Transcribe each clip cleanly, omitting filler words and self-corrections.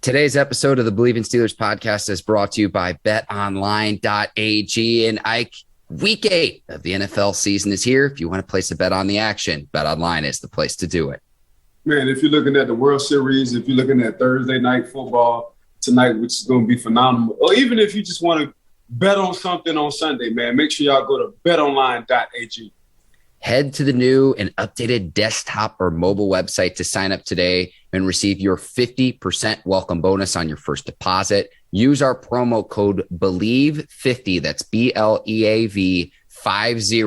Today's episode of the Bleav in Steelers podcast is brought to you by betonline.ag. And Ike, week 8 of the NFL season is here. If you want to place a bet on the action, BetOnline is the place to do it. Man, if you're looking at the World Series, if you're looking at Thursday night football tonight, which is going to be phenomenal, or even if you just want to bet on something on Sunday, man, make sure y'all go to betonline.ag. Head to the new and updated desktop or mobile website to sign up today and receive your 50% welcome bonus on your first deposit. Use our promo code Bleav50, that's BLEAV 50,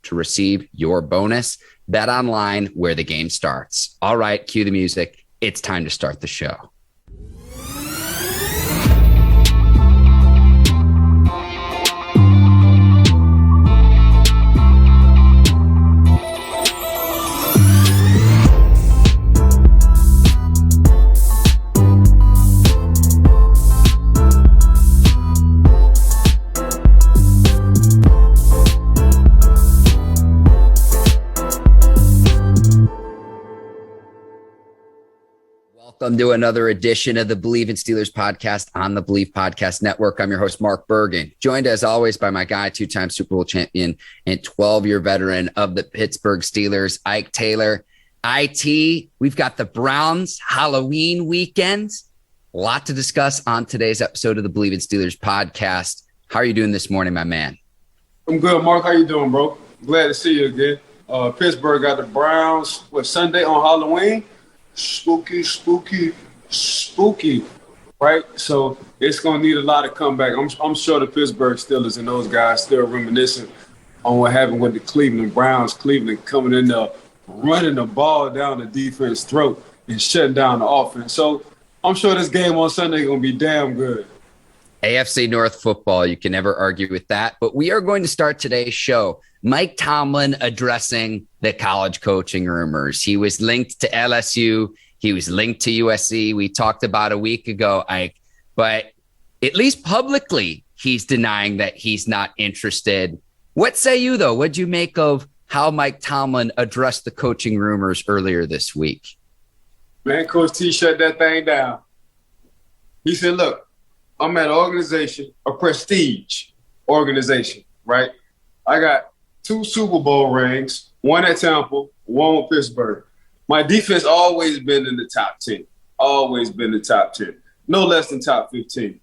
to receive your bonus. Bet online, where the game starts. All right, cue the music. It's time to start the show. Welcome to another edition of the Bleav in Steelers podcast on the Bleav Podcast Network. I'm your host, Mark Bergin, joined as always by my guy, two-time Super Bowl champion and 12-year veteran of the Pittsburgh Steelers, Ike Taylor. IT, we've got the Browns Halloween weekend. A lot to discuss on today's episode of the Bleav in Steelers podcast. How are you doing this morning, my man? I'm good, Mark. How you doing, bro? Glad to see you again. Pittsburgh got the Browns, Sunday on Halloween? Spooky, right? So it's going to need a lot of comeback. I'm sure the Pittsburgh Steelers and those guys still reminiscing on what happened with the Cleveland Browns. Cleveland coming in there, running the ball down the defense's throat and shutting down the offense. So I'm sure this game on Sunday is going to be damn good. AFC North football, you can never argue with that. But we are going to start today's show. Mike Tomlin addressing the college coaching rumors. He was linked to LSU. He was linked to USC. We talked about a week ago, Ike. But at least publicly, he's denying that he's not interested. What say you, though? What'd you make of how Mike Tomlin addressed the coaching rumors earlier this week? Man, Coach T shut that thing down. He said, look, I'm at an organization, a prestige organization, right? I got 2 Super Bowl rings, 1 at Tampa, 1 with Pittsburgh. My defense always been in the top 10, always been in the top 10, no less than top 15.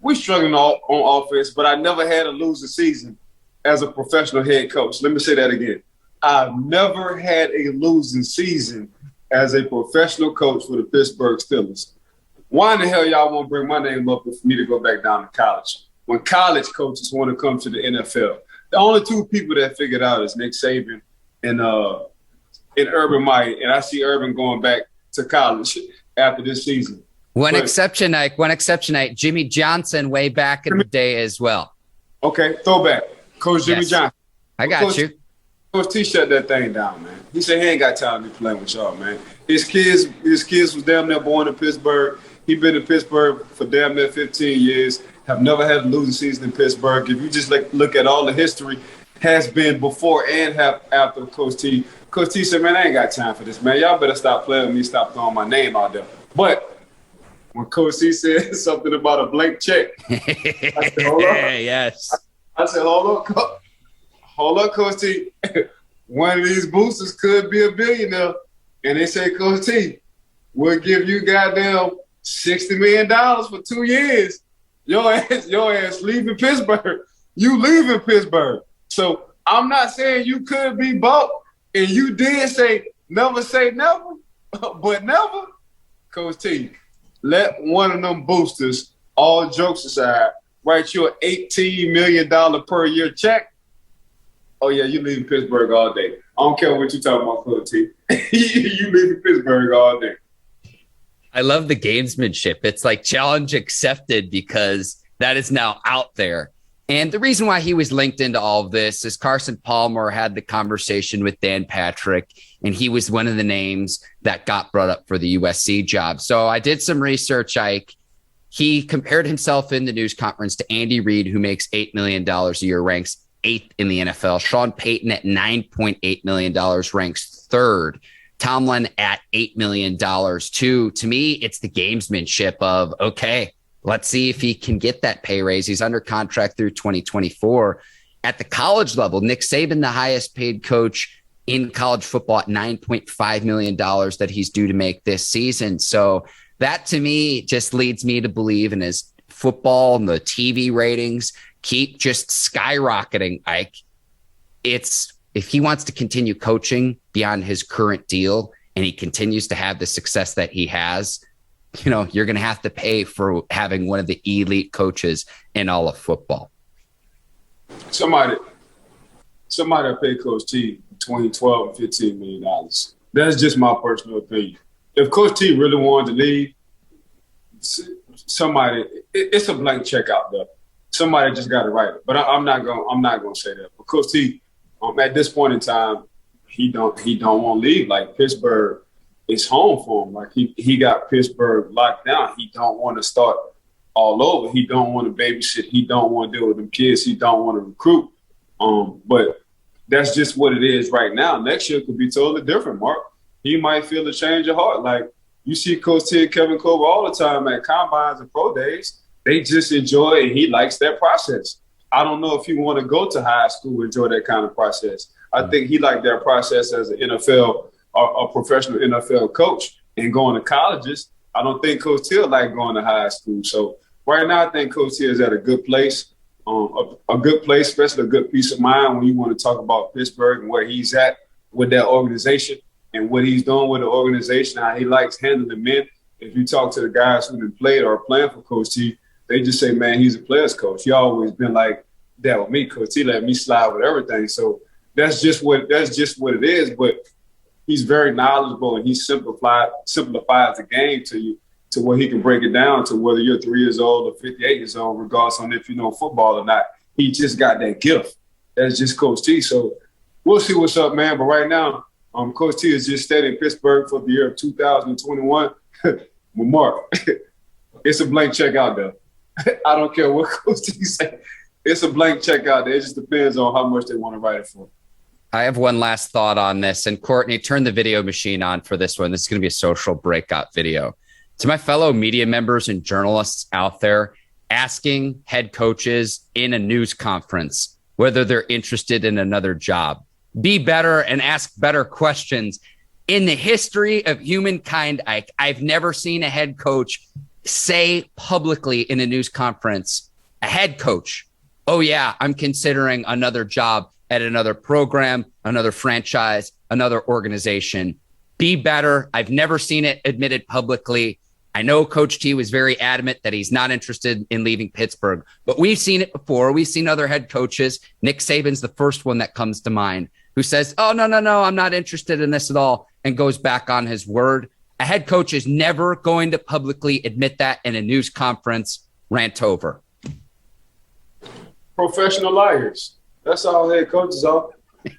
We struggling on offense, but I never had a losing season as a professional head coach. Let me say that again. I've never had a losing season as a professional coach for the Pittsburgh Steelers. Why in the hell y'all want to bring my name up for me to go back down to college when college coaches want to come to the NFL? The only 2 people that figured out is Nick Saban and Urban Meyer, and I see Urban going back to college after this season. One exception, Ike. Jimmy Johnson way back in the day as well. Okay, throwback. Coach Jimmy Johnson. I got you. Coach T shut that thing down, man. He said he ain't got time to be playing with y'all, man. His kids was damn near born in Pittsburgh. He been in Pittsburgh for damn near 15 years, have never had a losing season in Pittsburgh. If you just look at all the history, has been before and after Coach T. Coach T said, man, I ain't got time for this, man. Y'all better stop playing with me, stop throwing my name out there. But when Coach T said something about a blank check, I said, hold up. Yes. I said, hold up, Coach T. One of these boosters could be a billionaire. And they said, Coach T, we'll give you goddamn $60 million for 2 years. Your ass leaving Pittsburgh. You leaving Pittsburgh. So I'm not saying you could be bought, and you did say never, but never. Coach T, let one of them boosters, all jokes aside, write you an $18 million per year check. Oh, yeah, you leaving Pittsburgh all day. I don't care what you talking about, Coach T. You leaving Pittsburgh all day. I love the gamesmanship. It's like challenge accepted because that is now out there. And the reason why he was linked into all of this is Carson Palmer had the conversation with Dan Patrick, and he was one of the names that got brought up for the USC job. So I did some research, Ike. He compared himself in the news conference to Andy Reid, who makes $8 million a year, ranks 8th in the NFL. Sean Payton at $9.8 million ranks 3rd. Tomlin at $8 million too. To me, it's the gamesmanship of, okay, let's see if he can get that pay raise. He's under contract through 2024. At the college level, Nick Saban, the highest paid coach in college football at $9.5 million that he's due to make this season. So that to me just leads me to Bleav in his football and the TV ratings keep just skyrocketing. If he wants to continue coaching beyond his current deal and he continues to have the success that he has, you're going to have to pay for having one of the elite coaches in all of football. Somebody paid Coach T between $12 and $15 million. That's just my personal opinion. If Coach T really wanted to leave, it's a blank check out there. Somebody just got to write it. But I'm not going to say that. But Coach T, at this point in time, he don't want to leave. Like, Pittsburgh is home for him. Like, he got Pittsburgh locked down. He don't want to start all over. He don't want to babysit. He don't want to deal with them kids. He don't want to recruit. But that's just what it is right now. Next year could be totally different, Mark. He might feel a change of heart. Like, you see Coach T and Kevin Colbert all the time at combines and pro days. They just enjoy it, and he likes that process. I don't know if he want to go to high school and enjoy that kind of process. I think he liked that process as an NFL or a professional NFL coach and going to colleges. I don't think Coach T like going to high school. So right now I think Coach T is at a good place, a good place, especially a good peace of mind when you want to talk about Pittsburgh and where he's at with that organization and what he's doing with the organization, how he likes handling men. If you talk to the guys who have played or are playing for Coach T, they just say, man, he's a player's coach. He always been like that with me. Coach T let me slide with everything. So that's just what it is. But he's very knowledgeable, and he simplifies the game to you to where he can break it down to whether you're 3 years old or 58 years old, regardless on if you know football or not. He just got that gift. That's just Coach T. So we'll see what's up, man. But right now, Coach T is just staying in Pittsburgh for the year of 2021. Well, Mark, it's a blank check out there. I don't care what Coach T say. It's a blank check out there. It just depends on how much they want to write it for. I have one last thought on this. And Courtney, turn the video machine on for this one. This is going to be a social breakout video. To my fellow media members and journalists out there, asking head coaches in a news conference whether they're interested in another job. Be better and ask better questions. In the history of humankind, I've never seen a head coach say publicly in a news conference, a head coach, oh yeah, I'm considering another job at another program, another franchise, another organization. Be better. I've never seen it admitted publicly. I know Coach T was very adamant that he's not interested in leaving Pittsburgh, but we've seen it before. We've seen other head coaches. Nick Saban's the first one that comes to mind, who says, oh, no, I'm not interested in this at all, and goes back on his word. A head coach is never going to publicly admit that in a news conference. Rant over. Professional liars. That's all head coaches are.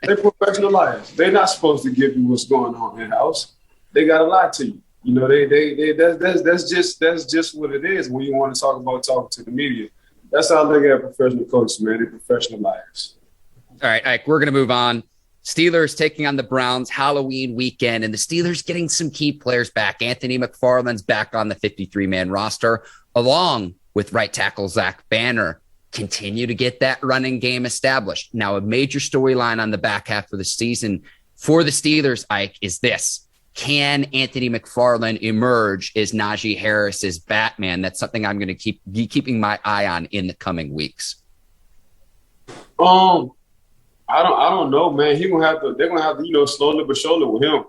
They're professional liars. They're not supposed to give you what's going on in-house. They got to lie to you. You know, that's just what it is when you want to talk about talking to the media. That's how they get professional coaches, man. They're professional liars. All right, Ike, we're going to move on. Steelers taking on the Browns Halloween weekend, and the Steelers getting some key players back. Anthony McFarland's back on the 53-man roster, along with right tackle Zach Banner. Continue to get that running game established. Now, a major storyline on the back half of the season for the Steelers, Ike, is this. Can Anthony McFarland emerge as Najee Harris's Batman? That's something I'm going to be keeping my eye on in the coming weeks. I don't know, man. They're gonna have to, slowly but surely with him.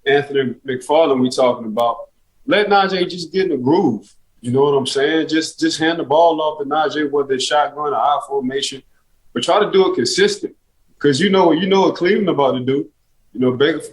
Anthony McFarland we talking about. Let Najee just get in the groove. You know what I'm saying? Just hand the ball off to Najee, whether it's shotgun or I formation, but try to do it consistent. Because you know what Cleveland about to do.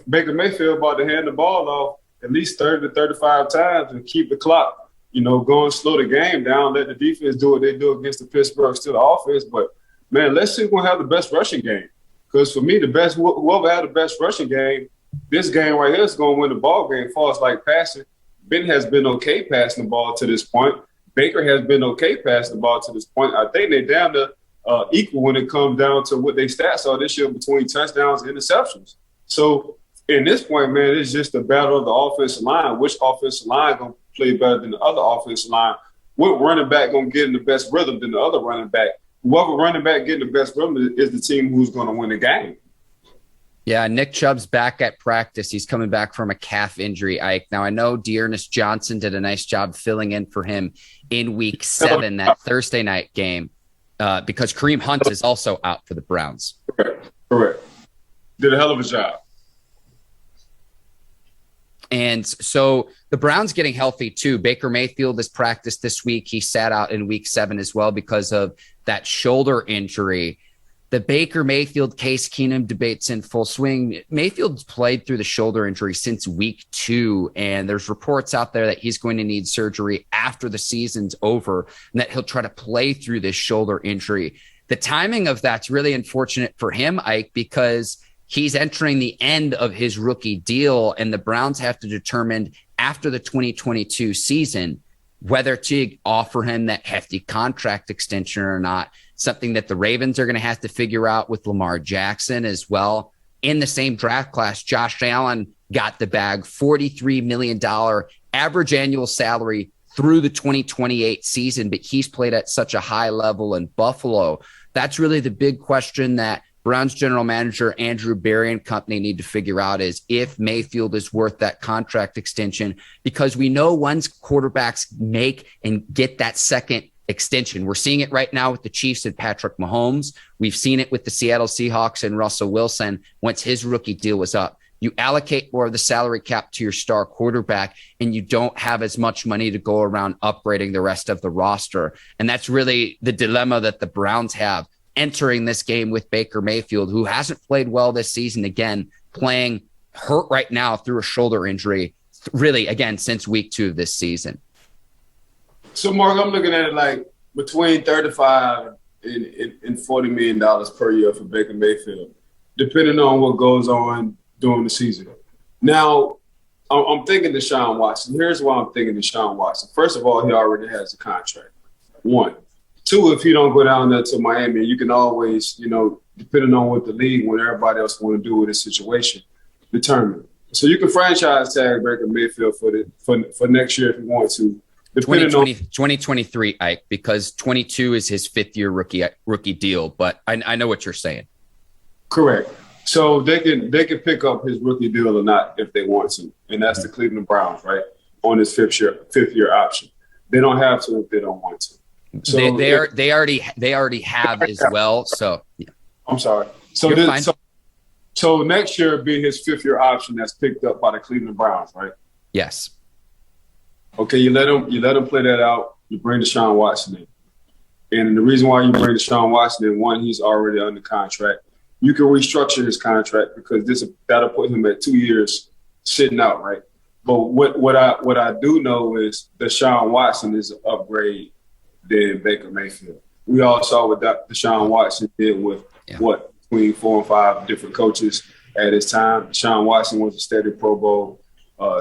Baker Mayfield about to hand the ball off at least 30 to 35 times and keep the clock, going slow the game down, let the defense do what they do against the Pittsburgh Steelers offense. But, man, let's see who's going to have the best rushing game. Because for me, whoever had the best rushing game, this game right here is going to win the ball game as far as like passing. Ben has been okay passing the ball to this point. Baker has been okay passing the ball to this point. I think they're down to equal when it comes down to what their stats are this year between touchdowns and interceptions. So in this point, man, it's just a battle of the offensive line. Which offensive line going to play better than the other offensive line? What running back going to get in the best rhythm than the other running back? Whoever running back getting the best rhythm is the team who's going to win the game. Yeah, Nick Chubb's back at practice. He's coming back from a calf injury, Ike. Now, I know Dearness Johnson did a nice job filling in for him in Week 7, that Thursday night game, because Kareem Hunt is also out for the Browns. Correct. Did a hell of a job. And so the Browns getting healthy too. Baker Mayfield has practiced this week. He sat out in Week 7 as well because of that shoulder injury. The Baker Mayfield Case Keenum debate's in full swing. Mayfield's played through the shoulder injury since Week 2, and there's reports out there that he's going to need surgery after the season's over and that he'll try to play through this shoulder injury. The timing of that's really unfortunate for him, Ike, because he's entering the end of his rookie deal, and the Browns have to determine after the 2022 season whether to offer him that hefty contract extension or not, something that the Ravens are going to have to figure out with Lamar Jackson as well. In the same draft class, Josh Allen got the bag, $43 million average annual salary through the 2028 season, but he's played at such a high level in Buffalo. That's really the big question that Browns general manager Andrew Berry and company need to figure out, is if Mayfield is worth that contract extension, because we know once quarterbacks make and get that second extension, we're seeing it right now with the Chiefs and Patrick Mahomes. We've seen it with the Seattle Seahawks and Russell Wilson. Once his rookie deal was up, you allocate more of the salary cap to your star quarterback, and you don't have as much money to go around upgrading the rest of the roster. And that's really the dilemma that the Browns have entering this game with Baker Mayfield, who hasn't played well this season, again, playing hurt right now through a shoulder injury, really, again, since Week 2 of this season. So, Mark, I'm looking at it like between $35 and $40 million per year for Baker Mayfield, depending on what goes on during the season. Now, I'm thinking Deshaun Watson. Here's why I'm thinking Deshaun Watson. First of all, he already has a contract. 1. 2, if you don't go down there to Miami, you can always, depending on what the league, what everybody else want to do with this situation, determine. So you can franchise tag Baker Mayfield for next year if you want to. 2023, Ike, because 22 is his fifth-year rookie deal. But I know what you're saying. Correct. So they can pick up his rookie deal or not if they want to, and that's the Cleveland Browns, right, on his fifth year option. They don't have to if they don't want to. So they already have as well. So yeah. I'm sorry. So next year will be his fifth-year option that's picked up by the Cleveland Browns, right? Yes. Okay, you let him play that out. You bring Deshaun Watson in, and the reason why you bring Deshaun Watson in, 1, he's already under contract. You can restructure his contract because that'll put him at 2 years sitting out, right? But what I do know is Deshaun Watson is an upgrade than Baker Mayfield. We all saw what Deshaun Watson did with between 4 and 5 different coaches at his time. Deshaun Watson was a steady Pro Bowl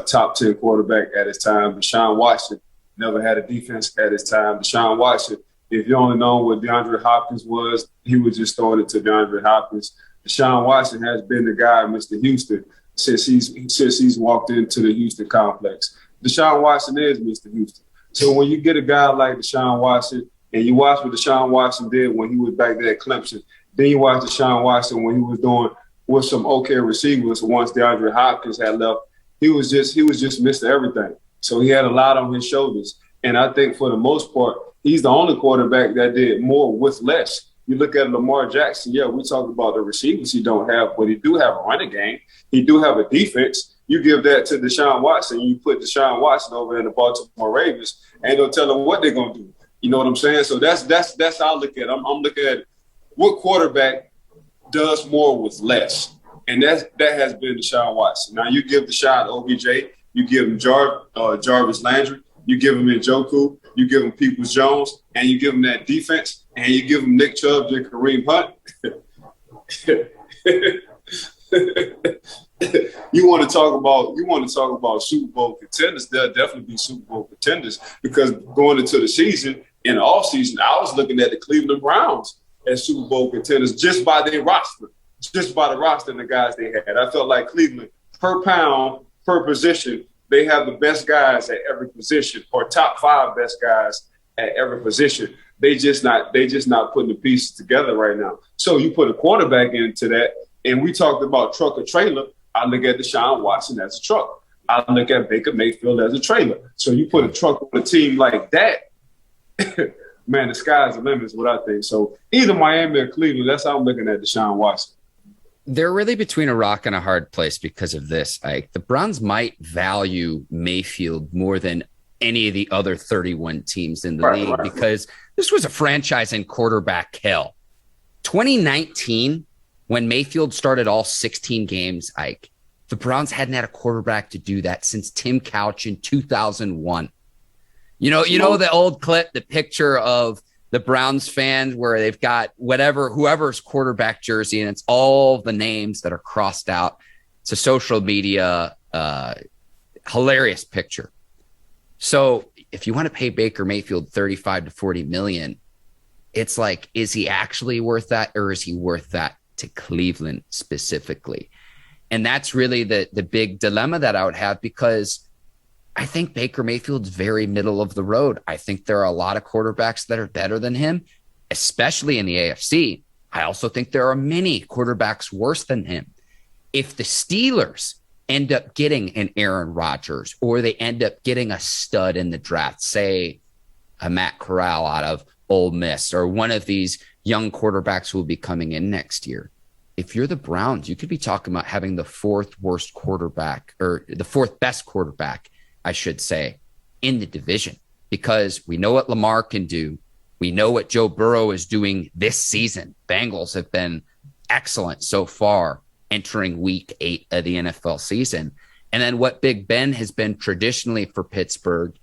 top 10 quarterback at his time. Deshaun Watson never had a defense at his time. Deshaun Watson, if you only know what DeAndre Hopkins was, he was just throwing it to DeAndre Hopkins. Deshaun Watson has been the guy, Mr. Houston, since he's walked into the Houston complex. Deshaun Watson is Mr. Houston. So when you get a guy like Deshaun Watson, and you watch what Deshaun Watson did when he was back there at Clemson, then you watch Deshaun Watson when he was doing with some okay receivers once DeAndre Hopkins had left, he was just Mr. Everything. So he had a lot on his shoulders. And I think for the most part, he's the only quarterback that did more with less. You look at Lamar Jackson, we talk about the receivers he don't have, but he do have a running game. He do have a defense. You give that to Deshaun Watson, you put Deshaun Watson over in the Baltimore Ravens, ain't no telling what they're going to do. You know what I'm saying? So that's how I look at it. I'm looking at what quarterback does more with less. And that has been Deshaun Watson. Now, you give Deshaun OBJ, you give him Jarvis Landry, you give him Njoku, you give him Peoples-Jones, and you give him that defense, and you give him Nick Chubb and Kareem Hunt. You want to talk about Super Bowl contenders? There'll definitely be Super Bowl contenders, because going into the season, in the offseason, I was looking at the Cleveland Browns as Super Bowl contenders just by their roster, just by the roster and the guys they had. I felt like Cleveland per pound, per position, they have the best guys at every position, or top 5 best guys at every position. They just not putting the pieces together right now. So you put a quarterback into that, and we talked about truck or trailer. I look at Deshaun Watson as a truck. I look at Baker Mayfield as a trailer. So you put a truck on a team like that, man, the sky's the limit is what I think. So either Miami or Cleveland, that's how I'm looking at Deshaun Watson. They're really between a rock and a hard place because of this, Ike. The Browns might value Mayfield more than any of the other 31 teams in the league because this was a franchise in quarterback hell. 2019, when Mayfield started all 16 games, Ike, the Browns hadn't had a quarterback to do that since Tim Couch in 2001. You know the old clip, the picture of the Browns fans where they've got whoever's quarterback jersey, and it's all the names that are crossed out. It's a social media hilarious picture. So if you want to pay Baker Mayfield 35 to 40 million, it's like, is he actually worth that, or is he worth that to Cleveland specifically? And that's really the big dilemma that I would have, because I think Baker Mayfield's very middle of the road. I think there are a lot of quarterbacks that are better than him, especially in the AFC. I also think there are many quarterbacks worse than him. If the Steelers end up getting an Aaron Rodgers, or they end up getting a stud in the draft, say a Matt Corral out of Ole Miss, or one of these young quarterbacks who will be coming in next year, if you're the Browns, you could be talking about having the 4th worst quarterback, or the 4th best quarterback, I should say, in the division, because we know what Lamar can do. We know what Joe Burrow is doing this season. Bengals have been excellent so far entering week 8 of the NFL season. And then what Big Ben has been traditionally for Pittsburgh,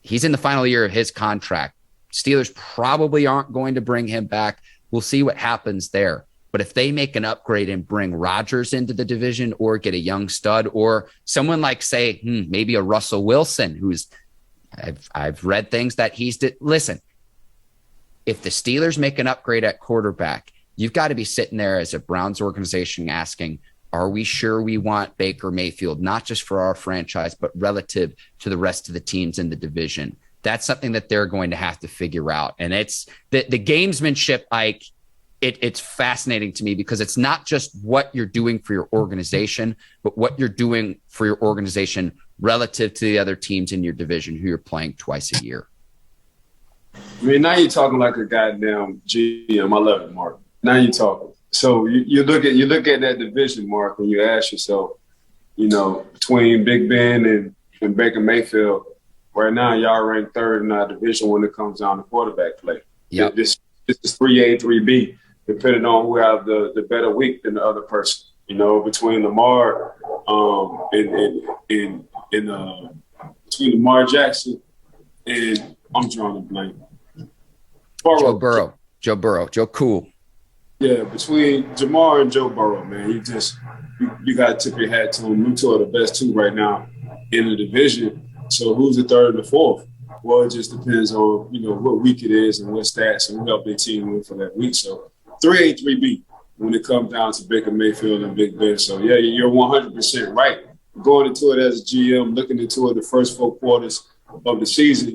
he's in the final year of his contract. Steelers probably aren't going to bring him back. We'll see what happens there. But if they make an upgrade and bring Rodgers into the division, or get a young stud, or someone like, say, maybe a Russell Wilson, who's I've read things that listen, if the Steelers make an upgrade at quarterback, you've got to be sitting there as a Browns organization asking, are we sure we want Baker Mayfield, not just for our franchise, but relative to the rest of the teams in the division? That's something that they're going to have to figure out. And it's the gamesmanship, Ike. It's fascinating to me, because it's not just what you're doing for your organization, but what you're doing for your organization relative to the other teams in your division who you're playing twice a year. I mean, now you're talking like a goddamn GM. I love it, Mark. Now you're talking. So you look at that division, Mark, and you ask yourself, between Big Ben and Baker Mayfield, right now y'all rank 3rd in our division when it comes down to quarterback play. Yeah, this is 3A, 3B. Depending on who have the better week than the other person, between Lamar between Lamar Jackson and I'm drawing a blank. Joe Burrow, Joe Cool. Yeah, between Jamar and Joe Burrow, man, you got to tip your hat to them. You two are the best 2 right now in the division. So who's the 3rd and the 4th? Well, it just depends on what week it is and what stats and who helped their team win for that week. So 3A, 3B when it comes down to Baker Mayfield and Big Ben. So, yeah, you're 100% right. Going into it as a GM, looking into it the first 4 quarters of the season,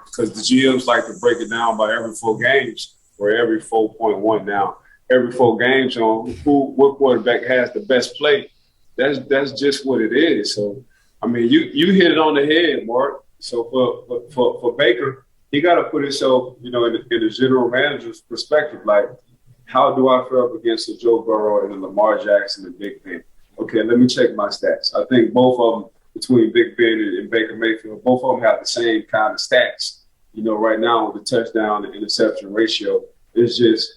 because the GMs like to break it down by every 4 games, or every 4.1 now. Every 4 games on what quarterback has the best play. That's just what it is. So, I mean, you hit it on the head, Mark. So for Baker, he got to put himself, in the general manager's perspective, like, how do I feel up against a Joe Burrow and a Lamar Jackson and Big Ben? Okay, let me check my stats. I think both of them, between Big Ben and Baker Mayfield, both of them have the same kind of stats. Right now with the touchdown and interception ratio, it's just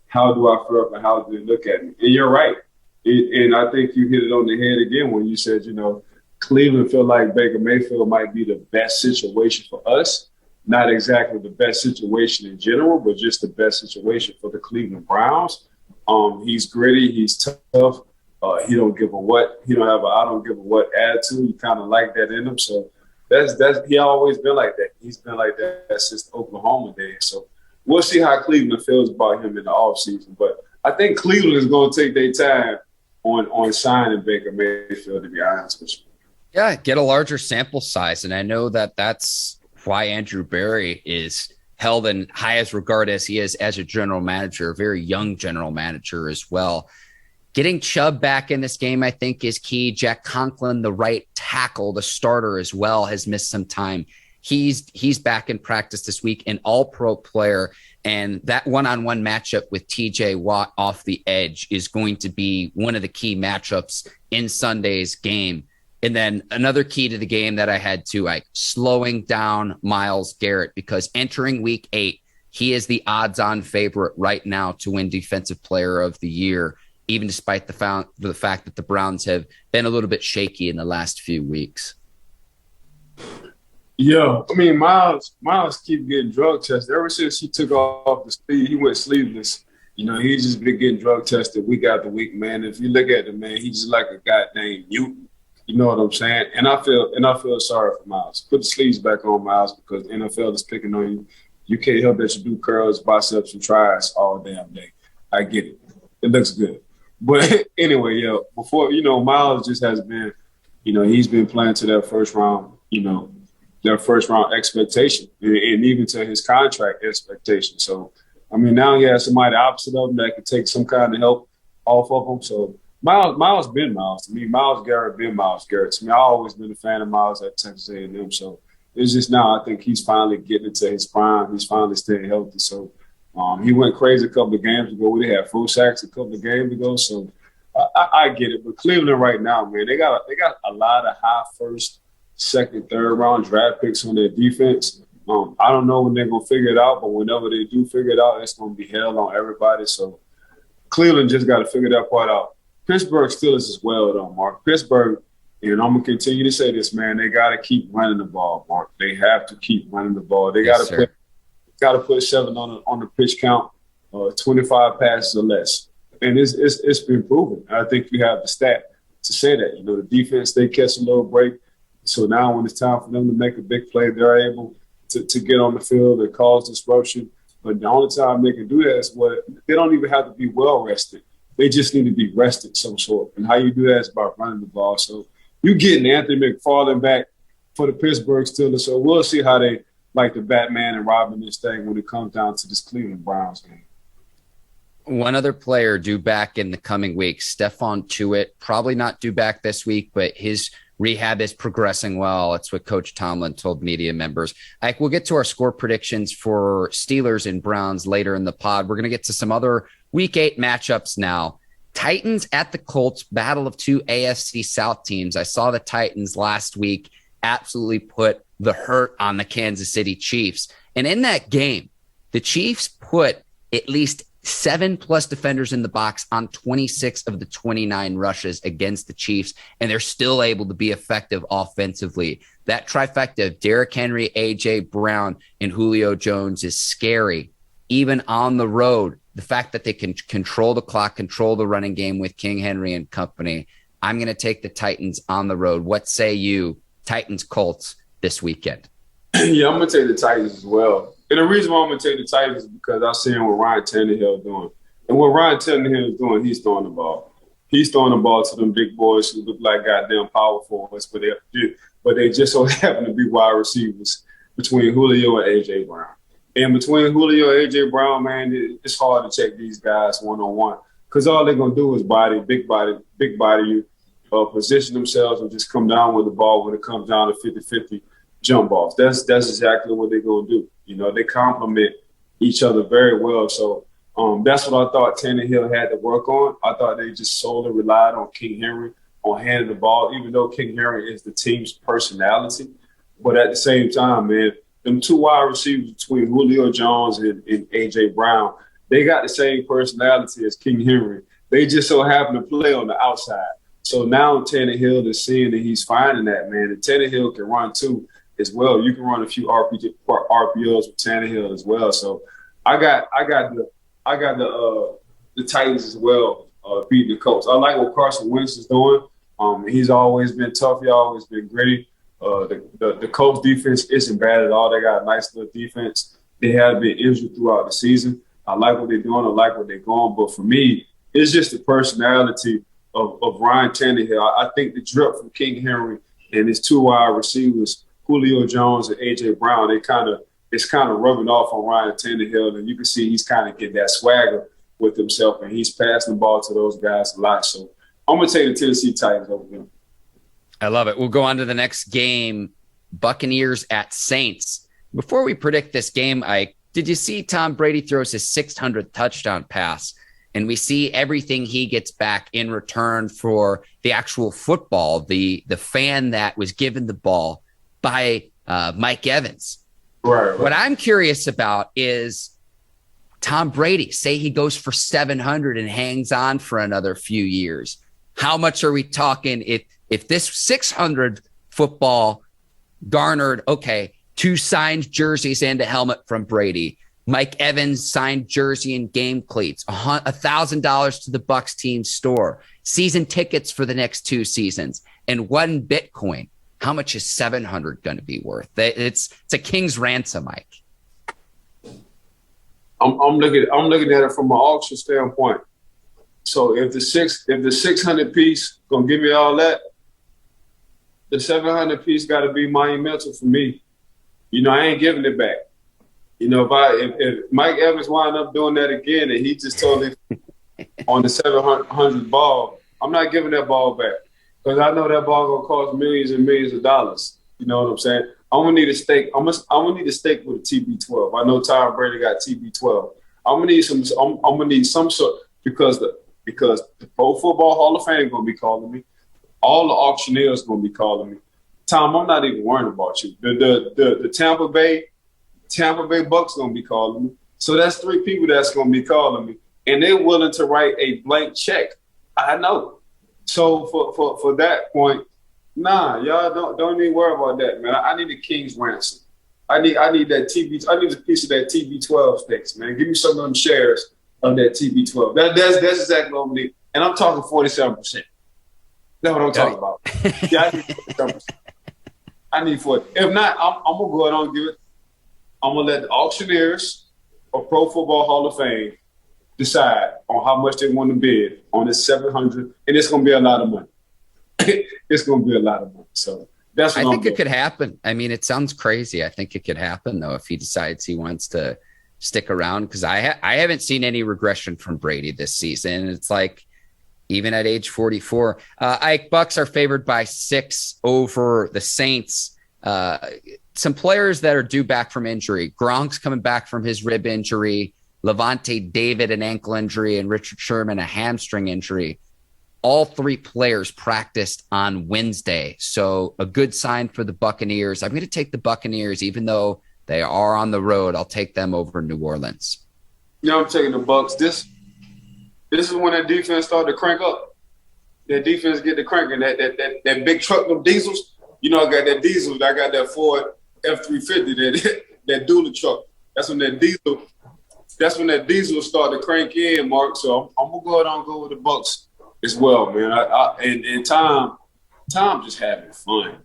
how do I feel up and how do they look at me? And you're right. And I think you hit it on the head again when you said, Cleveland feel like Baker Mayfield might be the best situation for us. Not exactly the best situation in general, but just the best situation for the Cleveland Browns. He's gritty. He's tough. He don't give a what. He don't have a I don't give a what attitude. You kind of like that in him. So that's he always been like that. He's been like that since the Oklahoma days. So we'll see how Cleveland feels about him in the offseason. But I think Cleveland is going to take their time on signing Baker Mayfield, to be honest with you. Yeah, get a larger sample size. And I know that that's why Andrew Berry is held in high as regard as he is as a general manager, a very young general manager as well. Getting Chubb back in this game, I think, is key. Jack Conklin, the right tackle, the starter as well, has missed some time. He's back in practice this week, an all-pro player. And that one-on-one matchup with TJ Watt off the edge is going to be one of the key matchups in Sunday's game. And then another key to the game that I had to slowing down Myles Garrett, because entering week 8, he is the odds-on favorite right now to win Defensive Player of the Year, even despite the fact that the Browns have been a little bit shaky in the last few weeks. Yeah, I mean, Myles keep getting drug tested. Ever since he took off the sleeve, he went sleeveless. He's just been getting drug tested week after week, man. If you look at the man, he's just like a goddamn mutant. You know what I'm saying? And I feel sorry for Myles. Put the sleeves back on, Myles, because the NFL is picking on you. You can't help that you do curls, biceps, and tris all damn day. I get it. It looks good. But anyway, yeah, before, Myles just has been, he's been playing to their first round, their first round expectation, and even to his contract expectation. So, I mean, now he has somebody opposite of him that can take some kind of help off of him. So, Myles been Myles to me. Myles Garrett been Myles Garrett to me. I've always been a fan of Myles at Texas A&M. So it's just now I think he's finally getting into his prime. He's finally staying healthy. So he went crazy a couple of games ago. We had 4 sacks a couple of games ago. So I get it. But Cleveland right now, man, they got a lot of high first, second, third round draft picks on their defense. I don't know when they're gonna figure it out, but whenever they do figure it out, it's gonna be hell on everybody. So Cleveland just got to figure that part out. Pittsburgh Steelers as well, though, Mark. Pittsburgh, and I'm going to continue to say this, man, they got to keep running the ball, Mark. They have to keep running the ball. They got to put 7 on the pitch count, 25 passes or less. And it's been proven. I think you have the stat to say that. The defense, they catch a little break. So now when it's time for them to make a big play, they're able to get on the field and cause disruption. But the only time they can do that is they don't even have to be well rested. They just need to be rested some sort. And how you do that is by running the ball. So you getting Anthony McFarland back for the Pittsburgh Steelers. So we'll see how they like the Batman and Robin this thing when it comes down to this Cleveland Browns game. One other player due back in the coming weeks, Stephon Tuitt, probably not due back this week, but his rehab is progressing well. That's what Coach Tomlin told media members. We'll get to our score predictions for Steelers and Browns later in the pod. We're going to get to some other Week 8 matchups now. Titans at the Colts, battle of 2 AFC South teams. I saw the Titans last week absolutely put the hurt on the Kansas City Chiefs. And in that game, the Chiefs put at least 7+ defenders in the box on 26 of the 29 rushes against the Chiefs, and they're still able to be effective offensively. That trifecta of Derrick Henry, A.J. Brown, and Julio Jones is scary, even on the road. The fact that they can control the clock, control the running game with King Henry and company. I'm going to take the Titans on the road. What say you, Titans-Colts this weekend? Yeah, I'm going to take the Titans as well. And the reason why I'm going to take the Titans is because I'm seeing what Ryan Tannehill is doing. And what Ryan Tannehill is doing, he's throwing the ball. He's throwing the ball to them big boys who look like goddamn power forwards, but they just so happen to be wide receivers between Julio and A.J. Brown. And between Julio and A.J. Brown, man, it's hard to check these guys one-on-one because all they're going to do is big body you, position themselves and just come down with the ball when it comes down to 50-50 jump balls. That's exactly what they're going to do. They complement each other very well. So that's what I thought Tannehill had to work on. I thought they just solely relied on King Henry on handing the ball, even though King Henry is the team's personality. But at the same time, man, them 2 wide receivers between Julio Jones and A.J. Brown, they got the same personality as King Henry. They just so happen to play on the outside. So now Tannehill is seeing that he's finding that, man. And Tannehill can run too as well. You can run a few RPOs with Tannehill as well. So I got the Titans as well beating the Colts. I like what Carson Wentz is doing. He's always been tough. He's always been gritty. The Colts defense isn't bad at all. They got a nice little defense. They have been injured throughout the season. I like what they're doing. I like what they're going. But for me, it's just the personality of Ryan Tannehill. I think the drip from King Henry and his two wide receivers, Julio Jones and A.J. Brown, it's kind of rubbing off on Ryan Tannehill, and you can see he's kind of getting that swagger with himself, and he's passing the ball to those guys a lot. So I'm going to take the Tennessee Titans over them. I love it. We'll go on to the next game, Buccaneers at Saints. Before we predict this game, Ike, did you see Tom Brady throws his 600th touchdown pass? And we see everything he gets back in return for the actual football, the fan that was given the ball by Mike Evans. Right. What I'm curious about is Tom Brady, say he goes for 700 and hangs on for another few years. How much are we talking if this 600 football garnered, okay, 2 signed jerseys and a helmet from Brady, Mike Evans signed jersey and game cleats, $1,000 to the Bucs team store, season tickets for the next 2 seasons, and 1 Bitcoin. How much is 700 going to be worth? It's a king's ransom, Mike. I'm looking at it from an auction standpoint. So if the 600 piece gonna give me all that, the 700 piece got to be monumental for me. I ain't giving it back. If Mike Evans wind up doing that again and he just totally on the 700 ball, I'm not giving that ball back because I know that ball gonna cost millions and millions of dollars. You know what I'm saying? I'm gonna need a stake. I'm gonna need a stake with a TB12. I know Tom Brady got TB12. I'm gonna need some sort because the Pro Football Hall of Fame gonna be calling me. All the auctioneers gonna be calling me. Tom, I'm not even worrying about you. The Tampa Bay Bucs gonna be calling me. So that's 3 people that's gonna be calling me, and they're willing to write a blank check. I know. So for that point, nah, y'all don't even worry about that, man. I need a king's ransom. I need that TV. I need a piece of that TB12 stakes, man. Give me some of them shares of that TB12. That's exactly what I need. And I'm talking 47%. That's what I'm talking about. Yeah, I need 47%. I need 40. If not, I'm gonna go ahead and give it. I'm gonna let the auctioneers or Pro Football Hall of Fame decide on how much they want to bid on this 700, and it's gonna be a lot of money. It's gonna be a lot of money. So that's what I think it could happen. I mean, it sounds crazy. I think it could happen though if he decides he wants to stick around, because I haven't seen any regression from Brady this season. It's like even at age 44, Ike, Bucs are favored by 6 over the Saints. Some players that are due back from injury. Gronk's coming back from his rib injury. Levante David, an ankle injury, and Richard Sherman, a hamstring injury. All 3 players practiced on Wednesday. So a good sign for the Buccaneers. I'm going to take the Buccaneers, even though they are on the road. I'll take them over New Orleans. I'm taking the Bucs. This is when that defense started to crank up. That defense get to cranking. That big truck, them diesels. I got that diesel. I got that Ford F-350, that dually truck. That's when that diesel started to crank in, Mark. So I'm gonna go ahead and go with the Bucs as well, man. And Tom just having fun.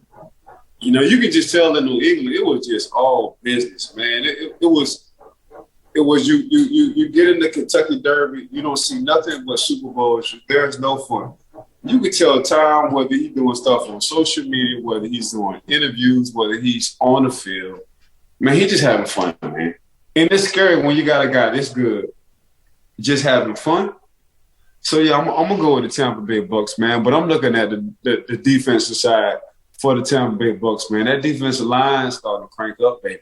You can just tell in New England it was just all business, man. It was you get in the Kentucky Derby, you don't see nothing but Super Bowls. There's no fun. You can tell Tom whether he's doing stuff on social media, whether he's doing interviews, whether he's on the field. Man, he's just having fun, man. And it's scary when you got a guy this good just having fun. So, yeah, I'm going to go with the Tampa Bay Bucs, man. But I'm looking at the defensive side for the Tampa Bay Bucs, man. That defensive line is starting to crank up, baby.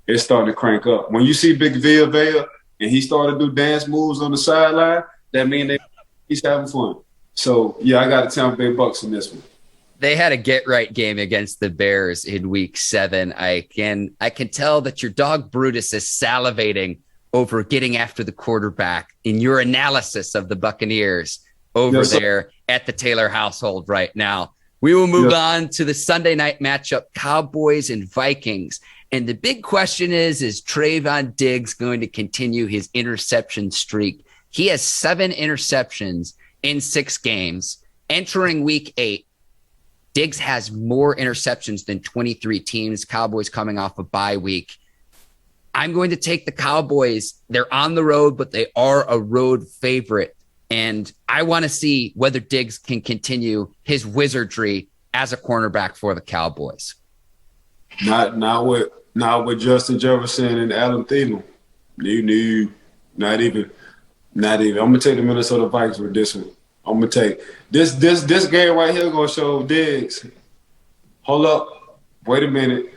It's starting to crank up. When you see Big Villa and he started to do dance moves on the sideline, that means he's having fun. So, yeah, I got the Tampa Bay Bucs in this one. They had a get-right game against the Bears in Week 7, Ike. And I can tell that your dog Brutus is salivating over getting after the quarterback in your analysis of the Buccaneers over there at the Taylor household right now. We will move on to the Sunday night matchup, Cowboys and Vikings. And the big question is Trevon Diggs going to continue his interception streak? He has 7 interceptions in 6 games. Entering Week 8, Diggs has more interceptions than 23 teams. Cowboys coming off a bye week. I'm going to take the Cowboys. They're on the road, but they are a road favorite. And I want to see whether Diggs can continue his wizardry as a cornerback for the Cowboys. Not with Justin Jefferson and Adam Thielen. Not even. I'm gonna take the Minnesota Vikings with this one. I'm gonna take this game right here. Gonna show Diggs. Hold up, wait a minute,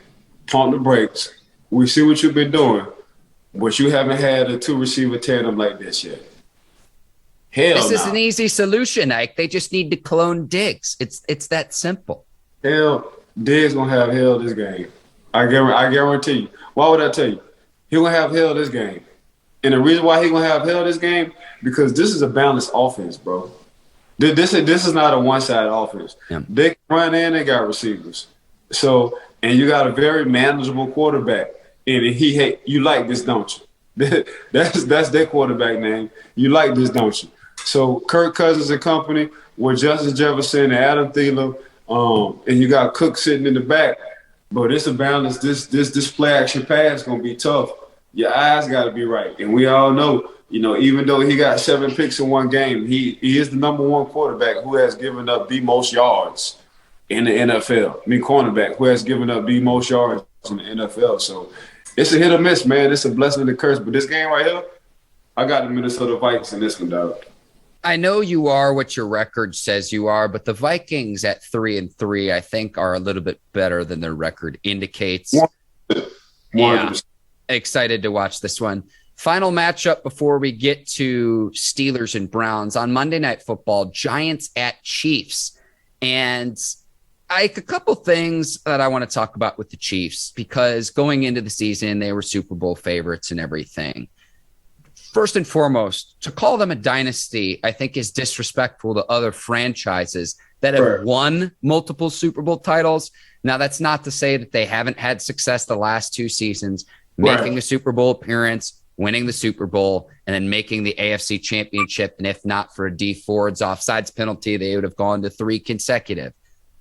pump the brakes. We see what you've been doing, but you haven't had a 2-receiver tandem like this yet. This is an easy solution, Ike. They just need to clone Diggs. It's that simple. Diggs gonna have hell this game. I guarantee you. Why would I tell you? He gonna have hell this game. And the reason why he gonna have hell this game, because this is a balanced offense, bro. This is not a one-sided offense. Yeah. They can run and they got receivers. So, and you got a very manageable quarterback. And you like this, don't you? That's their quarterback name. You like this, don't you? So Kirk Cousins and company with Justin Jefferson and Adam Thielen, and you got Cook sitting in the back. But it's a balance. This play action pass gonna be tough. Your eyes got to be right, and we all know, even though he got 7 picks in one game, he is the number one quarterback who has given up the most yards in the NFL. Cornerback who has given up the most yards in the NFL. So it's a hit or miss, man. It's a blessing and a curse. But this game right here, I got the Minnesota Vikings in this one, dog. I know you are what your record says you are, but the Vikings at 3-3, I think, are a little bit better than their record indicates. 100%. Yeah. Excited to watch this one. Final matchup before we get to Steelers and Browns on Monday Night Football, Giants at Chiefs. And a couple things that I want to talk about with the Chiefs, because going into the season, they were Super Bowl favorites and everything. First and foremost, to call them a dynasty, I think is disrespectful to other franchises that have won multiple Super Bowl titles. Now, that's not to say that they haven't had success the last 2 seasons, making a Super Bowl appearance, winning the Super Bowl, and then making the AFC Championship. And if not for a D Ford's offsides penalty, they would have gone to 3 consecutive.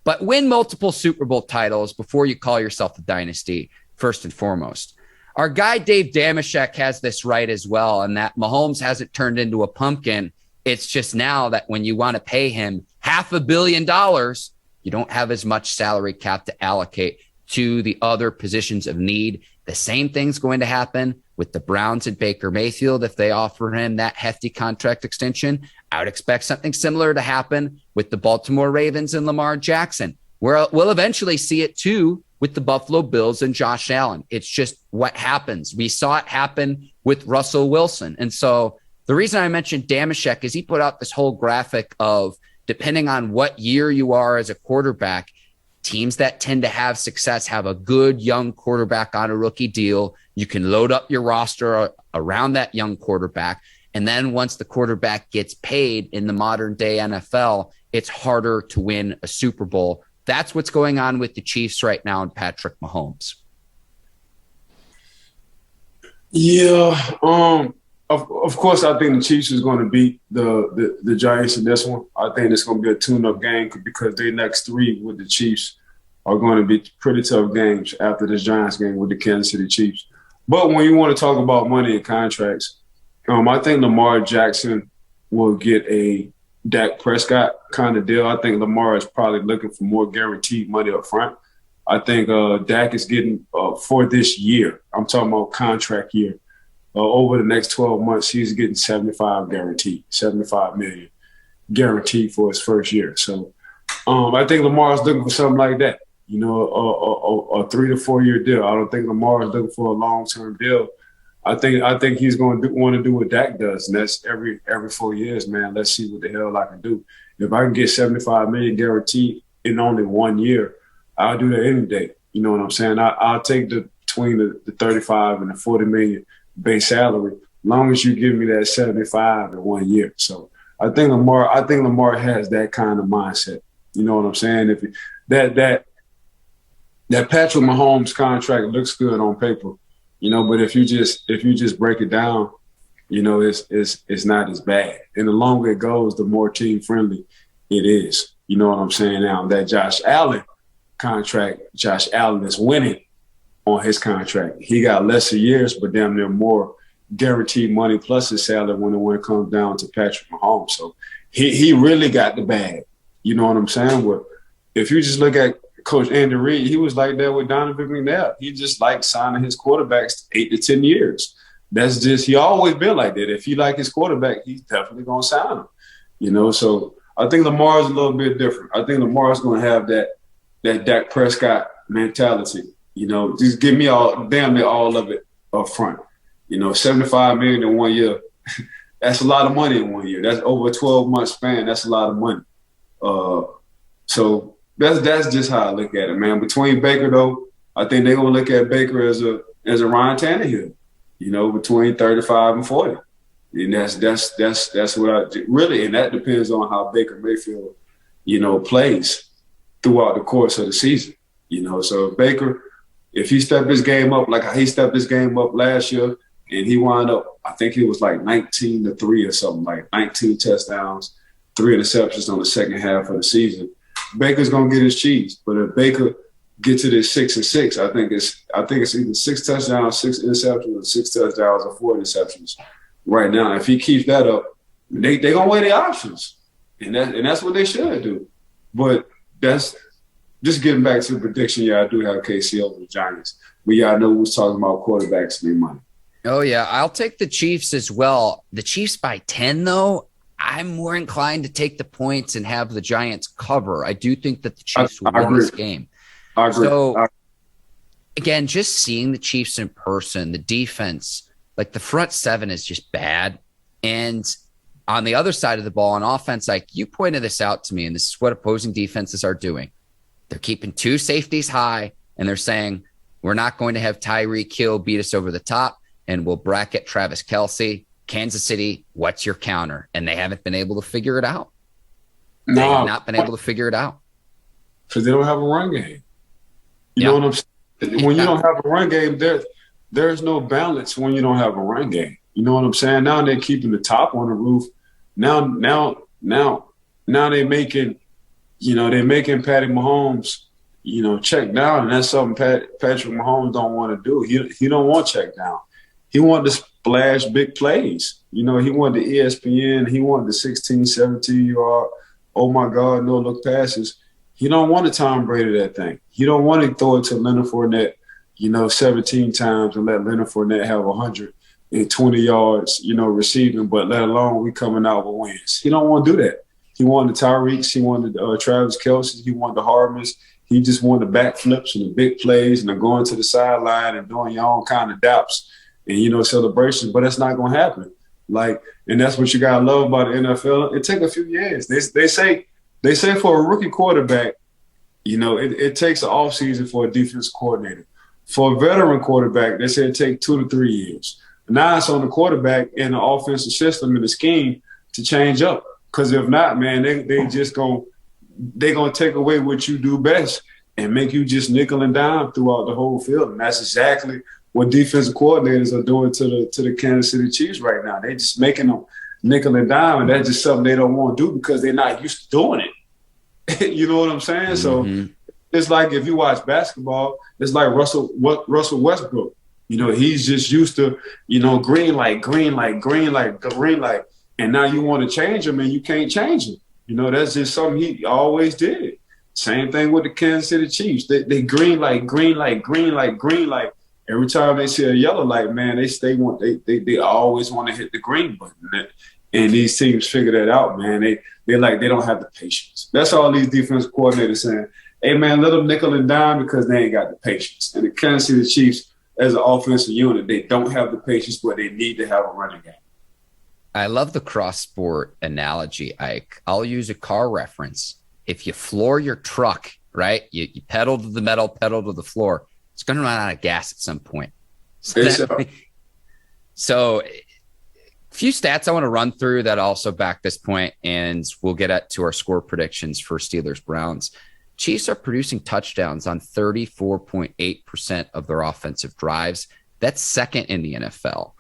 But win multiple Super Bowl titles before you call yourself a dynasty, first and foremost. Our guy Dave Dameshek has this right as well, and that Mahomes hasn't turned into a pumpkin. It's just now that when you want to pay him $500 million, you don't have as much salary cap to allocate to the other positions of need. The same thing's going to happen with the Browns and Baker Mayfield. If they offer him that hefty contract extension, I would expect something similar to happen with the Baltimore Ravens and Lamar Jackson. We'll eventually see it too with the Buffalo Bills and Josh Allen. It's just what happens. We saw it happen with Russell Wilson. And so the reason I mentioned Dameshek is he put out this whole graphic of, depending on what year you are as a quarterback, teams that tend to have success have a good young quarterback on a rookie deal. You can load up your roster around that young quarterback. And then once the quarterback gets paid in the modern day NFL, it's harder to win a Super Bowl. That's what's going on with the Chiefs right now and Patrick Mahomes. Yeah. Of course, I think the Chiefs is going to beat the Giants in this one. I think it's going to be a tune-up game because their next 3 with the Chiefs are going to be pretty tough games after this Giants game with the Kansas City Chiefs. But when you want to talk about money and contracts, I think Lamar Jackson will get a Dak Prescott kind of deal. I think Lamar is probably looking for more guaranteed money up front. I think Dak is getting for this year, I'm talking about contract year, over the next 12 months, he's getting $75 million guaranteed for his first year. So I think Lamar is looking for something like that, a 3 to 4 year deal. I don't think Lamar is looking for a long-term deal. I think he's going to want to do what Dak does, and that's every 4 years, man. Let's see what the hell I can do. If I can get $75 million guaranteed in only 1 year, I'll do that any day. You know what I'm saying? I'll take between the 35 and the 40 million base salary, as long as you give me that 75 in 1 year. So I think Lamar has that kind of mindset. You know what I'm saying? If that Patrick Mahomes contract looks good on paper, but if you just break it down, it's not as bad. And the longer it goes, the more team friendly it is. You know what I'm saying? Now that Josh Allen contract, Josh Allen is winning on his contract. He got lesser years, but damn near more guaranteed money plus his salary when it comes down to Patrick Mahomes. So he really got the bag. You know what I'm saying? But if you just look at Coach Andy Reid, he was like that with Donovan McNabb. He just liked signing his quarterbacks 8 to 10 years. That's just, he always been like that. If he like his quarterback, he's definitely going to sign him. You know, so I think Lamar's a little bit different. I think Lamar's going to have that Dak Prescott mentality. You know, just give me damn near all of it up front. You know, $75 million in 1 year. That's a lot of money in 1 year. That's over a 12-month span. That's a lot of money. So that's just how I look at it, man. Between Baker, though, I think they're gonna look at Baker as a Ryan Tannehill. You know, between 35 and 40, and that's what I really. And that depends on how Baker Mayfield, you know, plays throughout the course of the season. You know, so Baker, if he stepped his game up like he stepped his game up last year, and he wound up, I think it was like 19-3 or something, like 19 touchdowns, 3 interceptions on the second half of the season. Baker's gonna get his cheese, but if Baker get to this 6-6, I think it's either 6 touchdowns, 6 interceptions, or 6 touchdowns or 4 interceptions. Right now, if he keeps that up, they gonna weigh the options, and that's what they should do. But that's just getting back to the prediction. Yeah, I do have KC over the Giants, but yeah, I know we was talking about quarterbacks and their money. Oh yeah, I'll take the Chiefs as well. The Chiefs by 10, though. I'm more inclined to take the points and have the Giants cover. I do think that the Chiefs will win this game. I agree. So, again, just seeing the Chiefs in person, the defense, like the front seven is just bad. And on the other side of the ball, on offense, like you pointed this out to me, and this is what opposing defenses are doing. They're keeping 2 safeties high, and they're saying, we're not going to have Tyreek Hill beat us over the top, and we'll bracket Travis Kelce. Kansas City, what's your counter? And they haven't been able to figure it out. They have not been able to figure it out. Because they don't have a run game. You know what I'm saying? When you don't have a run game, there's no balance when you don't have a run game. You know what I'm saying? Now they're keeping the top on the roof. Now they're making, they're making Patty Mahomes, check down, and that's something Patrick Mahomes don't want to do. He don't want check down. He wanted to splash big plays. He wanted the ESPN. He wanted the 16, 17-yard, oh, my God, no-look passes. He don't want to Tom Brady that thing. He don't want to throw it to Leonard Fournette, 17 times and let Leonard Fournette have 120 yards, receiving, but let alone we coming out with wins. He don't want to do that. He wanted the Tyreeks. He wanted Travis Kelce. He wanted the Harmons. He just wanted the backflips and the big plays and the going to the sideline and doing your own kind of daps and, celebrations, but that's not going to happen. And that's what you got to love about the NFL. It take a few years. They say for a rookie quarterback, it takes an offseason for a defense coordinator. For a veteran quarterback, they say it takes 2 to 3 years. Now it's on the quarterback and the offensive system and the scheme to change up. Because if not, man, they're going to take away what you do best and make you just nickel and dime throughout the whole field. And that's exactly what defensive coordinators are doing to the Kansas City Chiefs right now. They're just making them nickel and dime, and that's just something they don't want to do because they're not used to doing it. You know what I'm saying? Mm-hmm. So it's like if you watch basketball, it's like Russell Westbrook. He's just used to, green light, green light, green light, green light. And now you want to change him and you can't change him. That's just something he always did. Same thing with the Kansas City Chiefs. They green light, green light, green light, green light. Every time they see a yellow light, man, they always want to hit the green button. And these teams figure that out, man. They don't have the patience. That's all these defensive coordinators saying. Hey, man, let them nickel and dime because they ain't got the patience. And the Kansas City Chiefs, as an offensive unit, they don't have the patience, but they need to have a running game. I love the cross-sport analogy, Ike. I'll use a car reference. If you floor your truck, right, you pedal to the metal, pedal to the floor, it's going to run out of gas at some point. So a few stats I want to run through that also back this point, and we'll get to our score predictions for Steelers-Browns. Chiefs are producing touchdowns on 34.8% of their offensive drives. That's second in the NFL.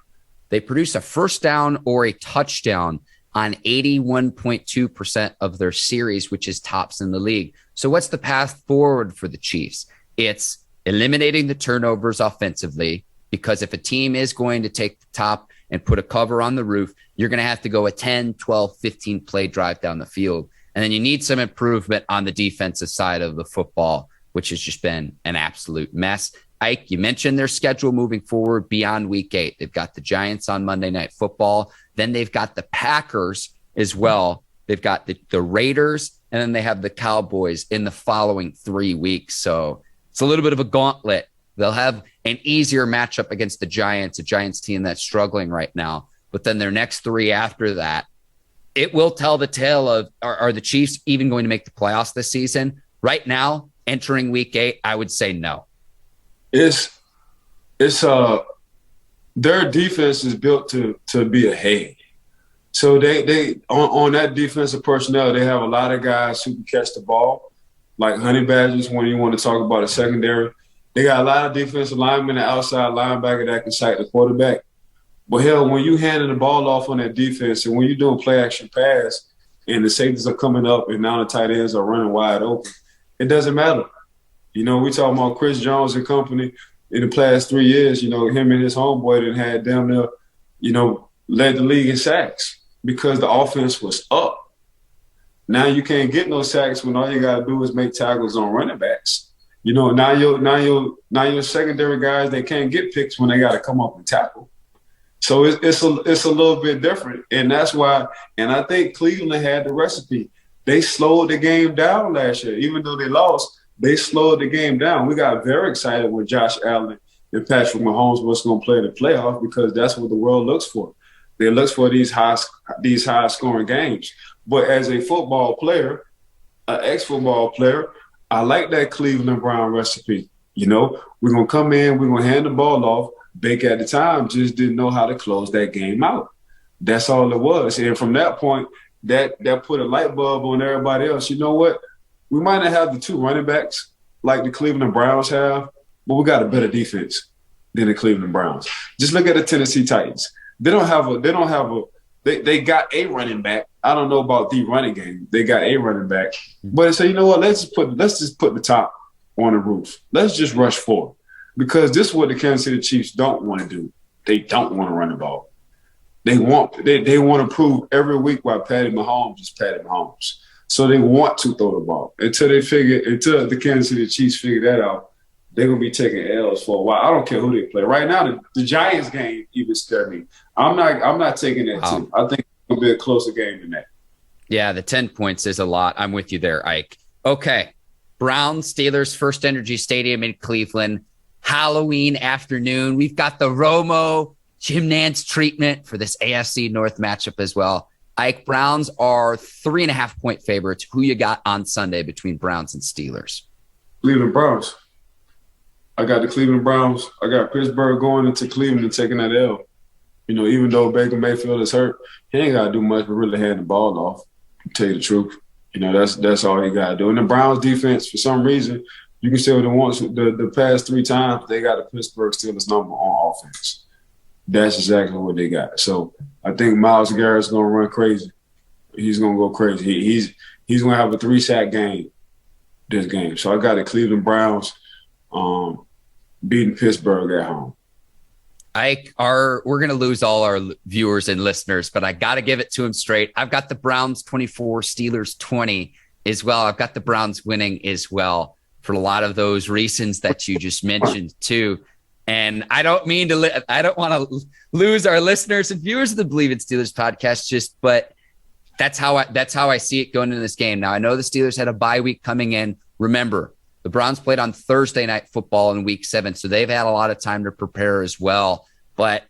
They produce a first down or a touchdown on 81.2% of their series, which is tops in the league. So what's the path forward for the Chiefs? It's eliminating the turnovers offensively, because if a team is going to take the top and put a cover on the roof, you're going to have to go a 10, 12, 15 play drive down the field. And then you need some improvement on the defensive side of the football, which has just been an absolute mess. Ike, you mentioned their schedule moving forward beyond week 8. They've got the Giants on Monday Night Football. Then they've got the Packers as well. They've got the Raiders, and then they have the Cowboys in the following 3 weeks. So it's a little bit of a gauntlet. They'll have an easier matchup against the Giants, a Giants team that's struggling right now. But then their next 3 after that, it will tell the tale of, are the Chiefs even going to make the playoffs this season? Right now, entering week 8, I would say no. It's their defense is built to be ahead. So they on that defensive personnel, they have a lot of guys who can catch the ball, like honey badgers when you want to talk about a secondary. They got a lot of defensive linemen and outside linebacker that can sack the quarterback. But hell, when you handing the ball off on that defense and when you're doing play action pass and the safeties are coming up and now the tight ends are running wide open, it doesn't matter. We talking about Chris Jones and company in the past 3 years, him and his homeboy that had damn near, led the league in sacks because the offense was up. Now you can't get no sacks when all you got to do is make tackles on running backs. Now your secondary guys, they can't get picks when they got to come up and tackle. So it's a little bit different, and that's why. And I think Cleveland had the recipe. They slowed the game down last year, even though they lost. They slowed the game down. We got very excited when Josh Allen and Patrick Mahomes was going to play the playoff because that's what the world looks for. They look for these high scoring games. But as a football player, an ex-football player, I like that Cleveland Brown recipe. We're going to come in, we're going to hand the ball off. Baker at the time just didn't know how to close that game out. That's all it was. And from that point, that put a light bulb on everybody else. You know what? We might not have the 2 running backs like the Cleveland Browns have, but we got a better defense than the Cleveland Browns. Just look at the Tennessee Titans. They got a running back. I don't know about the running game. They got a running back. But so you know what? Let's just put the top on the roof. Let's just rush forward. Because this is what the Kansas City Chiefs don't want to do. They don't want to run the ball. They want to prove every week why Patty Mahomes is Patty Mahomes. So they want to throw the ball. Until the Kansas City Chiefs figure that out, they're going to be taking L's for a while. I don't care who they play. Right now, the Giants game even scared me. I'm not taking that too. I think it'll be a closer game than that. Yeah, the 10 points is a lot. I'm with you there, Ike. Okay, Browns, Steelers, First Energy Stadium in Cleveland. Halloween afternoon. We've got the Romo Jim Nantz treatment for this AFC North matchup as well. Ike, Browns are 3.5-point favorites. Who you got on Sunday between Browns and Steelers? Cleveland Browns. I got the Cleveland Browns. I got Pittsburgh going into Cleveland and taking that L. Even though Baker Mayfield is hurt, he ain't got to do much but really hand the ball off, to tell you the truth. That's all he got to do. And the Browns defense, for some reason, you can say what they want. The past 3 times, they got the Pittsburgh Steelers number on offense. That's exactly what they got. So I think Myles Garrett's going to run crazy. He's going to go crazy. He's going to have a 3-sack game this game. So I got the Cleveland Browns beating Pittsburgh at home. Ike, we're going to lose all our viewers and listeners, but I got to give it to him straight. I've got the Browns 24, Steelers 20 as well. I've got the Browns winning as well for a lot of those reasons that you just mentioned too. And I don't want to lose our listeners and viewers of the Bleav in Steelers podcast, but that's how I see it going into this game. Now, I know the Steelers had a bye week coming in. Remember, the Browns played on Thursday Night Football in week 7, so they've had a lot of time to prepare as well. But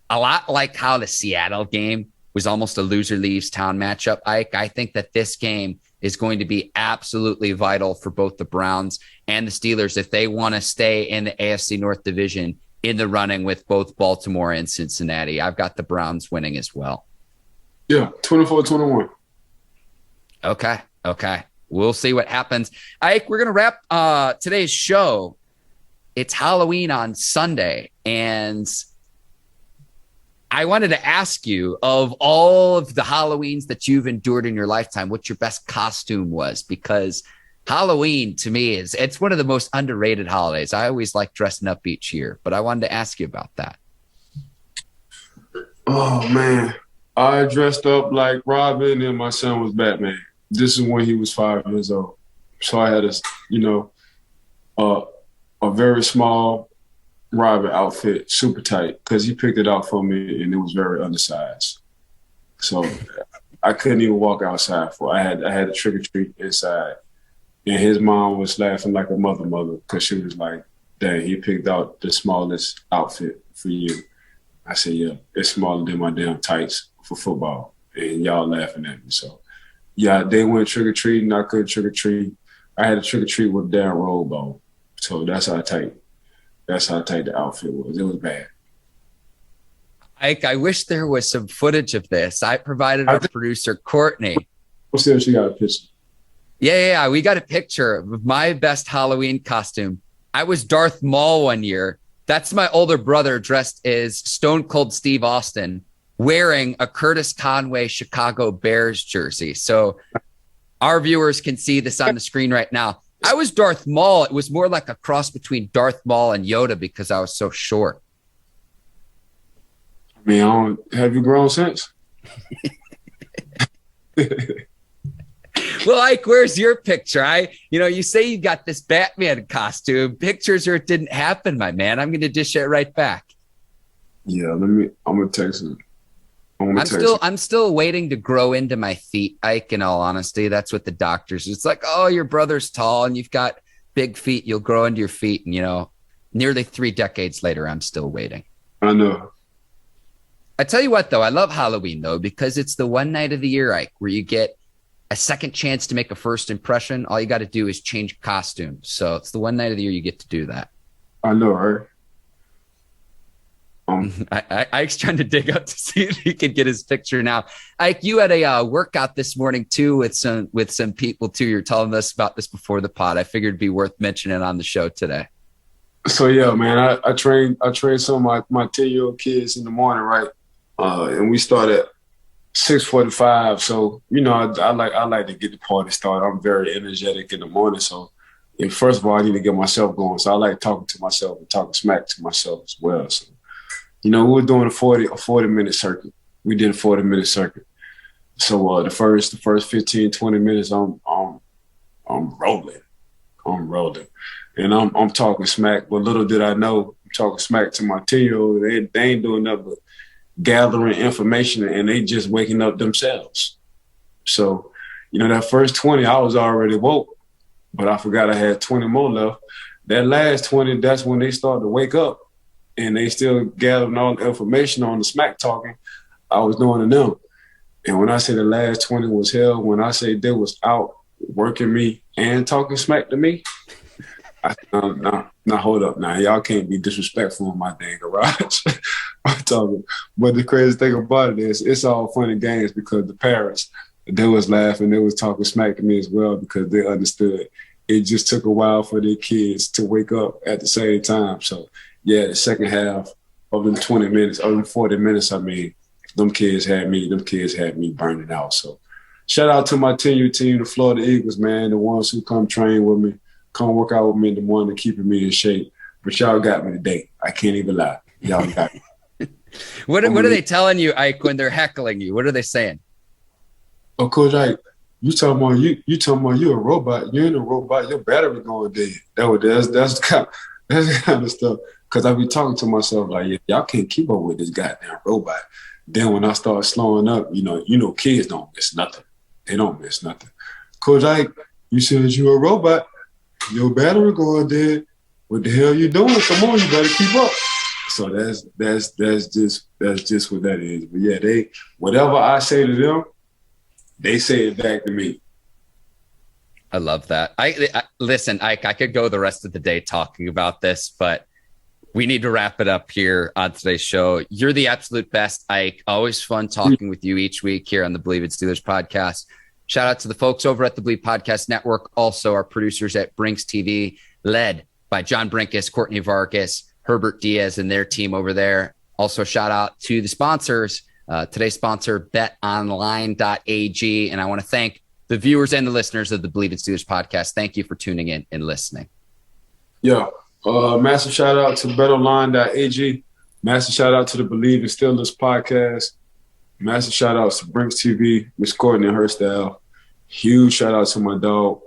a lot like how the Seattle game was almost a loser leaves town matchup, Ike, I think that this game is going to be absolutely vital for both the Browns and the Steelers if they want to stay in the AFC North division in the running with both Baltimore and Cincinnati. I've got the Browns winning as well. Yeah, 24-21. Okay. We'll see what happens. Ike, we're going to wrap today's show. It's Halloween on Sunday, and I wanted to ask you, of all of the Halloweens that you've endured in your lifetime, what your best costume was, because Halloween to me it's one of the most underrated holidays. I always like dressing up each year, but I wanted to ask you about that. Oh, man. I dressed up like Robin and my son was Batman. This is when he was 5 years old. So I had a very small Robin outfit, super tight, because he picked it out for me and it was very undersized. So I couldn't even walk outside for it. I had a trick or treat inside. And his mom was laughing like a mother because she was like, dang, he picked out the smallest outfit for you. I said, yeah, it's smaller than my damn tights for football. And y'all laughing at me. So, yeah, they went trick-or-treating. I couldn't trick-or-treat. I had a trick-or-treat with damn robe on. So that's how tight the outfit was. It was bad. Ike, I wish there was some footage of this. I provided our producer, Courtney. Let's see if she got a picture. Yeah. We got a picture of my best Halloween costume. I was Darth Maul one year. That's my older brother dressed as Stone Cold Steve Austin wearing a Curtis Conway Chicago Bears jersey. So our viewers can see this on the screen right now. I was Darth Maul. It was more like a cross between Darth Maul and Yoda because I was so short. I mean, have you grown since? Well, Ike, where's your picture? You say you got this Batman costume. Pictures or it didn't happen, my man. I'm going to dish it right back. Yeah, I'm going to text him. I'm still waiting to grow into my feet, Ike, in all honesty. That's what the doctors, it's like, oh, your brother's tall and you've got big feet. You'll grow into your feet. And, nearly 3 decades later, I'm still waiting. I know. I tell you what, though, I love Halloween, though, because it's the one night of the year, Ike, where you get a second chance to make a first impression. All you got to do is change costumes. So it's the one night of the year you get to do that. I know, right? Ike's trying to dig up to see if he can get his picture now. Ike, you had a workout this morning too with some people too. You're telling us about this before the pod. I figured it'd be worth mentioning on the show today. So yeah, man, I train some of my 10-year-old kids in the morning, right? And we start at 6:45. So I like to get the party started. I'm very energetic in the morning. So first of all, I need to get myself going. So I like talking to myself and talking smack to myself as well. So we were doing a 40-minute circuit. We did a 40-minute circuit. So the first 15, 20 minutes, I'm rolling. And I'm talking smack. But little did I know, I'm talking smack to my 10-year-old. They ain't doing nothing but gathering information and they just waking up themselves. So, that first 20, I was already woke, but I forgot I had 20 more left. That last 20, that's when they started to wake up. And they still gathering all the information on the smack talking I was doing to them. And when I say the last 20 was hell, when I say they was out working me and talking smack to me, now hold up. Now, y'all can't be disrespectful in my dang garage. I'm talking. But the crazy thing about it is it's all fun and games because the parents, they was laughing. They was talking smack to me as well because they understood. It just took a while for their kids to wake up at the same time. So, yeah, the second half of them 20 minutes, of them 40 minutes, them kids had me burning out. So shout out to my 10-year team, the Florida Eagles, man, the ones who come train with me, come work out with me, the one that keeping me in shape. But y'all got me today. I can't even lie. Y'all got me. What are they telling you, Ike, when they're heckling you? What are they saying? Oh, Coach Ike, you talking about you a robot. You ain't a robot. Your battery going dead. That's the kind of stuff. Because I be talking to myself like, yeah, y'all can't keep up with this goddamn robot. Then when I start slowing up, kids don't miss nothing. They don't miss nothing. Coach Ike, you said you a robot. Your battery going dead. What the hell you doing? Come on, you better keep up. So that's just what that is. But yeah, whatever I say to them, they say it back to me. I love that. Listen, Ike, I could go the rest of the day talking about this, but we need to wrap it up here on today's show. You're the absolute best, Ike. Always fun talking with you each week here on the Bleav in Steelers podcast. Shout out to the folks over at the Bleav Podcast Network. Also, our producers at Brinks TV, led by John Brinkus, Courtney Vargas, Herbert Diaz, and their team over there. Also, shout out to the sponsors. Today's sponsor, betonline.ag. And I want to thank the viewers and the listeners of the Bleav in Steelers podcast. Thank you for tuning in and listening. Yeah. Massive shout out to betonline.ag. Massive shout out to the Bleav in Steelers podcast. Massive shout out to Brinks TV, Miss Courtney and her style. Huge shout out to my dog,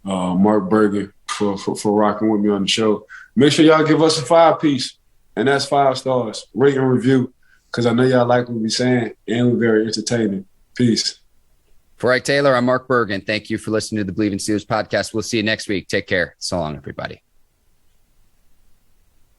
Mark Bergin, for rocking with me on the show. Make sure y'all give us a 5-piece, and that's 5 stars. Rate and review, because I know y'all like what we're saying, and we're very entertaining. Peace. For Ike Taylor, I'm Mark Bergin. Thank you for listening to the Bleav in Steelers podcast. We'll see you next week. Take care. So long, everybody.